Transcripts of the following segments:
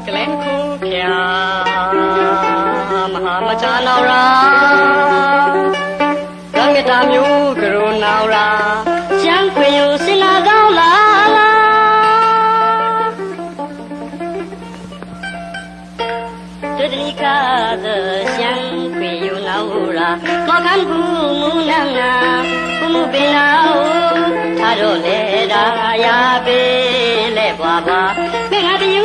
ကလန်ခုပြမဟာမချနောရာကံကတာမျိုးကရုဏာရာရှမ်းခွေယူစင်လာကောင်းလာတတိကသရှမ်းခွေယူနာရာမောခန်ကူမူနငါဘုမှုပင်နာထားတော့လေဒါရာပေလဲပွားပွားမေငါတယူ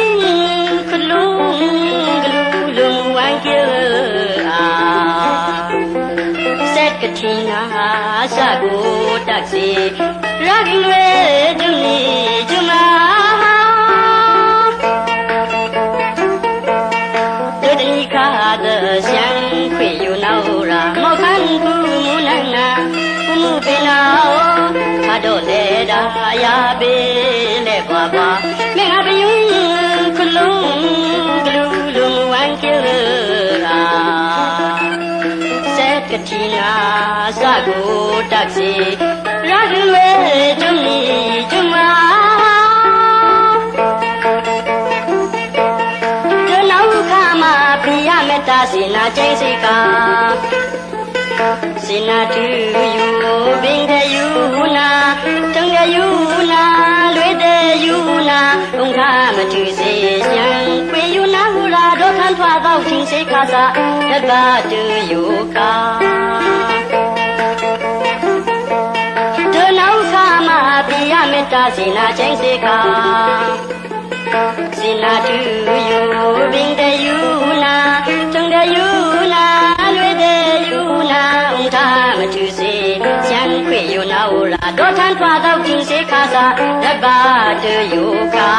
ခလုံးဂလူလုံဝိုင်းကျအာစက်ကတိနာစကိုတက်စီရခင်ဝဲဒုနီကျမတတိခါသရှမ်းခွေယူနောက်ရာမောခန်ကူမူနငါဘုမှုပင်နာထားတော့လေဒါရာပေလဲပွားပွားမေငါတယူခလုံးဂလူလုံဝိုင်းကျအာကတိနာစကိုတက်စီရခင်ဝဲဒုနီကျမဒနောက်ခါမှာပြရမတာစီနာချင်းစိကစိနာတူယူဘင်းတဲ့ယူနာတုံတဲ့ယူနာလွေတဲ့ယူနာဘုံခါမတူစေရန်ခွေယူနာဟူရာဒုခန်းထွားသောချင်းစိခါစာတတ်ပါတူယူကာပြရမေတ္တာစေနာချင်းစေကာစေနာတူယူဘင်းတဲ့ယူနာတုံတဲ့ယူနာလွေတဲ့ယူနာဥထာမတူစေရှမ်းခွေယူနာဝရာဒေါထန်ထွားသောချင်းစေခါစာတတ်ပါတူယူကာ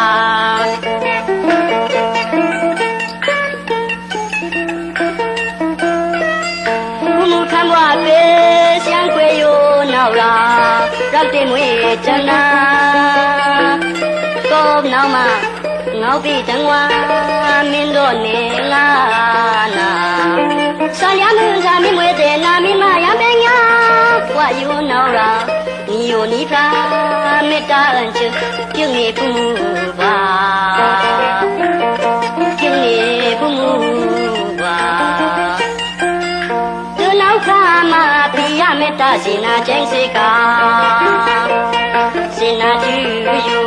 ဘုမှုခံဘွားပေရှမ်းခွေယူနောက်လာရောက်တဲ့မွေချနာကောနောက်မှာငေါပြီးတန်ဝါမင်းတို့နေလာနာဆာရမင်းစာမင်းမွေတဲ့နာမင်းမရမညာဝါယူနောက်လာနီယိုနီဖာမေတ္တာအန်ချပြုနေဖူးပါပြုနေဖူးပါသူနောက်ခါမှာပြရမေတ္တာစေနာချင်းစေကာစေနာတူယူ